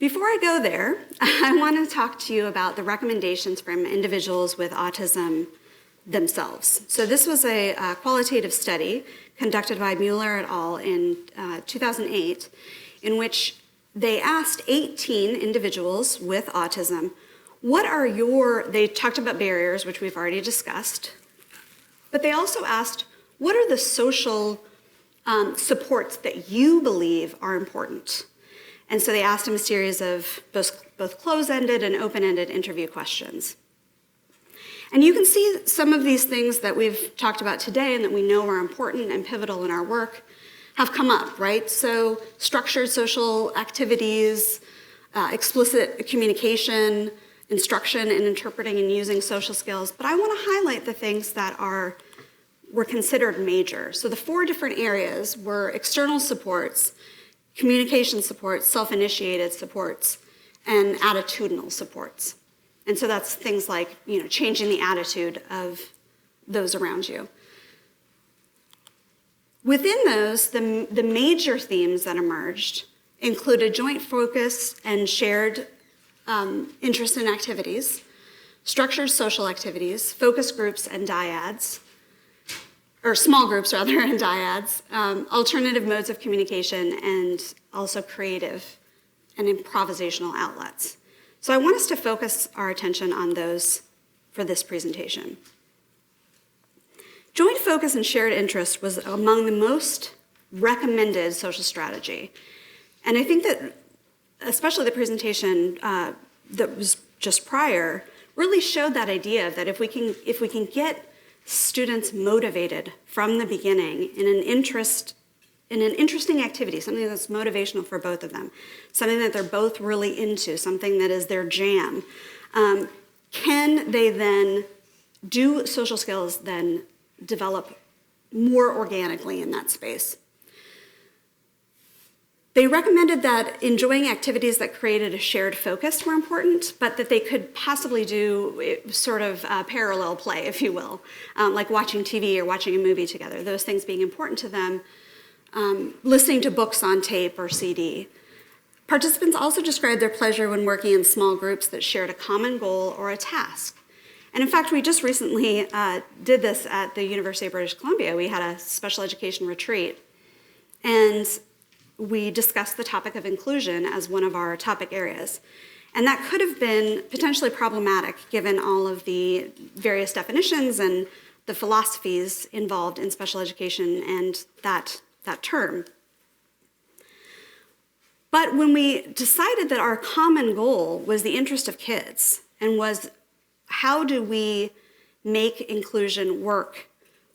Before I go there, I want to talk to you about the recommendations from individuals with autism themselves. So this was a qualitative study conducted by Mueller et al. In 2008, in which they asked 18 individuals with autism, they talked about barriers, which we've already discussed, but they also asked, what are the social supports that you believe are important? And so they asked him a series of both close-ended and open-ended interview questions. And you can see some of these things that we've talked about today and that we know are important and pivotal in our work have come up, right? So structured social activities, explicit communication, instruction in interpreting and using social skills. But I want to highlight the things that were considered major. So the 4 different areas were external supports, communication supports, self-initiated supports, and attitudinal supports. And so that's things like, changing the attitude of those around you. Within those, the major themes that emerged included joint focus and shared interest in activities, structured social activities, focus groups and dyads, or small groups rather, and dyads, alternative modes of communication, and also creative and improvisational outlets. So I want us to focus our attention on those for this presentation. Joint focus and shared interest was among the most recommended social strategy. And I think that especially the presentation that was just prior really showed that idea that if we can get students motivated from the beginning in an interesting activity, something that's motivational for both of them, something that they're both really into, something that is their jam, can they then do social skills then develop more organically in that space? They recommended that enjoying activities that created a shared focus were important, but that they could possibly do sort of parallel play, if you will, like watching TV or watching a movie together, those things being important to them, listening to books on tape or CD. Participants also described their pleasure when working in small groups that shared a common goal or a task. And in fact, we just recently did this at the University of British Columbia. We had a special education retreat, and we discussed the topic of inclusion as one of our topic areas. And that could have been potentially problematic given all of the various definitions and the philosophies involved in special education and that term. But when we decided that our common goal was the interest of kids and was how do we make inclusion work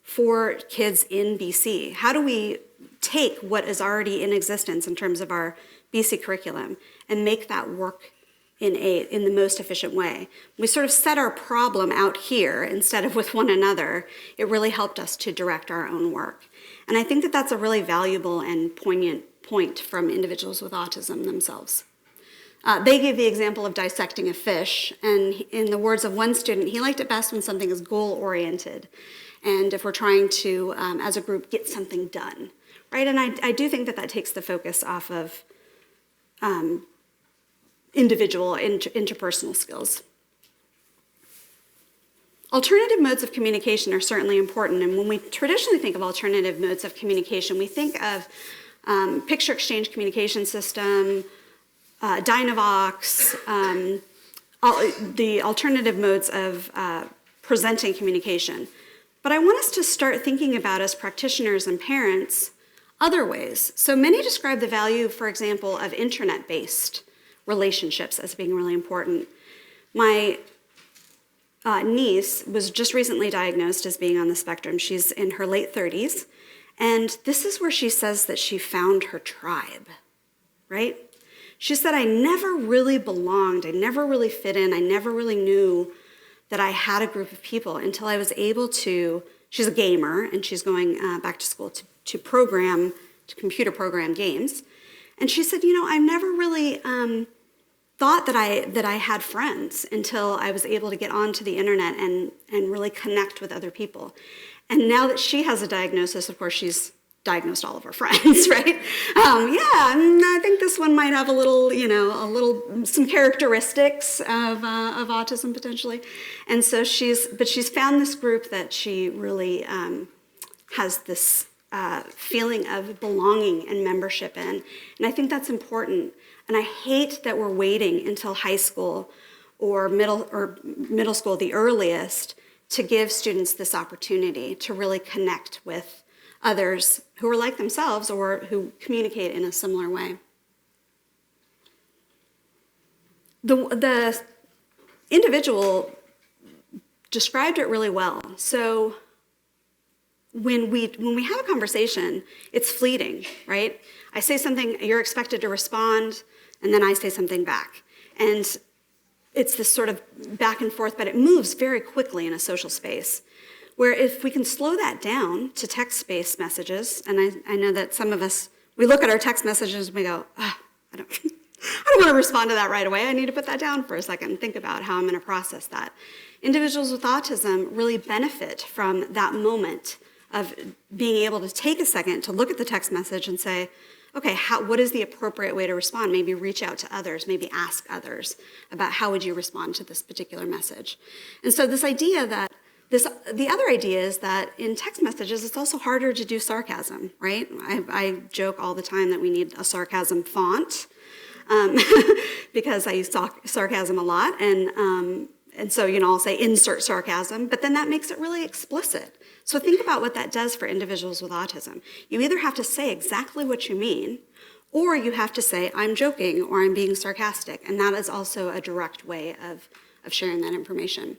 for kids in BC? How do we take what is already in existence in terms of our BC curriculum and make that work in the most efficient way? We sort of set our problem out here instead of with one another. It really helped us to direct our own work. And I think that that's a really valuable and poignant point from individuals with autism themselves. They gave the example of dissecting a fish, and in the words of one student, he liked it best when something is goal-oriented, and if we're trying to, as a group, get something done, right? And I do think that takes the focus off of individual, interpersonal skills. Alternative modes of communication are certainly important, and when we traditionally think of alternative modes of communication, we think of picture exchange communication system, Dynavox, the alternative modes of presenting communication. But I want us to start thinking about, as practitioners and parents, other ways. So many describe the value, for example, of internet-based relationships as being really important. My niece was just recently diagnosed as being on the spectrum. She's in her late 30s, and this is where she says that she found her tribe, right? She said, I never really belonged, I never really fit in, I never really knew that I had a group of people until I was able to, she's a gamer, and she's going back to school to computer program games. And she said, I never really thought that I had friends until I was able to get onto the internet and really connect with other people. And now that she has a diagnosis, of course, she's diagnosed all of our friends, right? I think this one might have a little, some characteristics of autism potentially. And so she's found this group that she really has this feeling of belonging and membership in. And I think that's important. And I hate that we're waiting until high school or middle school, the earliest, to give students this opportunity to really connect with others who are like themselves or who communicate in a similar way. The individual described it really well. So when we have a conversation, it's fleeting, right? I say something, you're expected to respond, and then I say something back. And it's this sort of back and forth, but it moves very quickly in a social space. Where if we can slow that down to text-based messages, and I know that some of us, we look at our text messages and we go, I don't want to respond to that right away. I need to put that down for a second and think about how I'm going to process that. Individuals with autism really benefit from that moment of being able to take a second to look at the text message and say, okay, what is the appropriate way to respond? Maybe reach out to others, maybe ask others about how would you respond to this particular message. And so this idea that the other idea is that in text messages, it's also harder to do sarcasm, right? I joke all the time that we need a sarcasm font because I use sarcasm a lot. And so, I'll say insert sarcasm, but then that makes it really explicit. So think about what that does for individuals with autism. You either have to say exactly what you mean, or you have to say, I'm joking, or I'm being sarcastic. And that is also a direct way of sharing that information.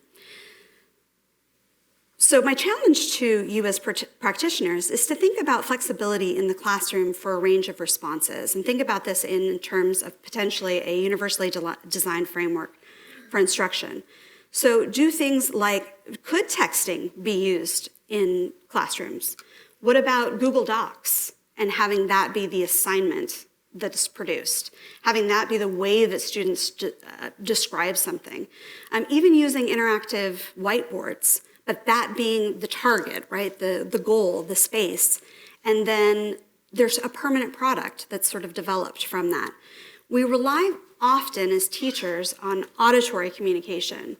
So my challenge to you as practitioners is to think about flexibility in the classroom for a range of responses, and think about this in terms of potentially a universally designed framework for instruction. So do things like, could texting be used in classrooms? What about Google Docs and having that be the assignment that's produced? Having that be the way that students describe something. Even using interactive whiteboards, but that being the target, right? The goal, the space. And then there's a permanent product that's sort of developed from that. We rely often as teachers on auditory communication,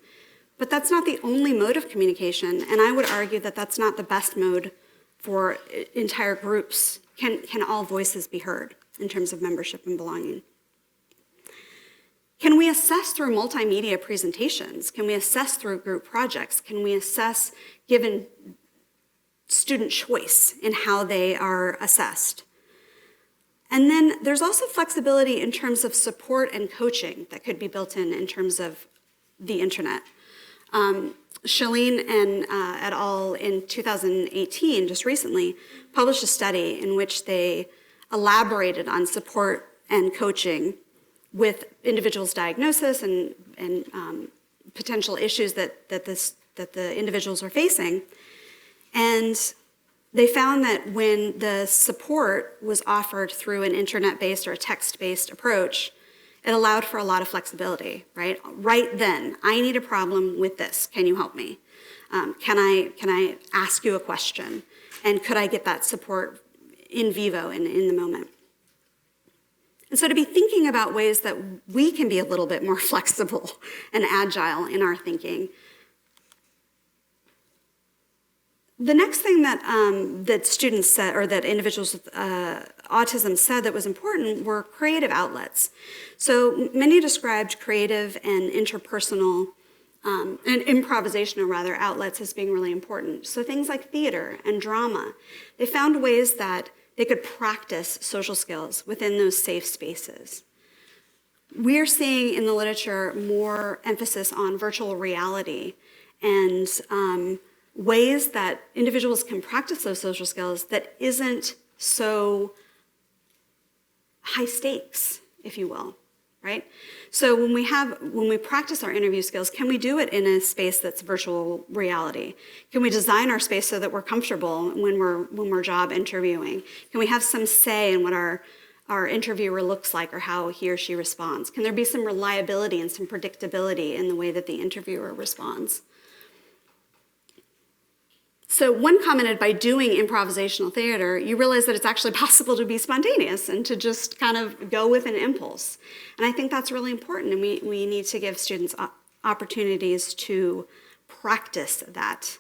but that's not the only mode of communication, and I would argue that that's not the best mode for entire groups. Can all voices be heard in terms of membership and belonging? Can we assess through multimedia presentations? Can we assess through group projects? Can we assess given student choice in how they are assessed? And then there's also flexibility in terms of support and coaching that could be built in terms of the internet. Shalene and et al. In 2018, just recently, published a study in which they elaborated on support and coaching with individuals' diagnosis and potential issues that the individuals are facing. And they found that when the support was offered through an internet-based or a text-based approach, it allowed for a lot of flexibility, right? Right then, I need a problem with this. Can you help me? Can I ask you a question? And could I get that support in vivo in the moment? And so to be thinking about ways that we can be a little bit more flexible and agile in our thinking. The next thing that students said, or that individuals with autism said that was important, were creative outlets. So many described creative and interpersonal and improvisational outlets as being really important. So things like theater and drama, they found ways that they could practice social skills within those safe spaces. We're seeing in the literature more emphasis on virtual reality and ways that individuals can practice those social skills that isn't so high stakes, if you will, right? So when we practice our interview skills, can we do it in a space that's virtual reality? Can we design our space so that we're comfortable when we're job interviewing? Can we have some say in what our interviewer looks like or how he or she responds? Can there be some reliability and some predictability in the way that the interviewer responds? So one commented, by doing improvisational theater, you realize that it's actually possible to be spontaneous and to just kind of go with an impulse. And I think that's really important, and we need to give students opportunities to practice that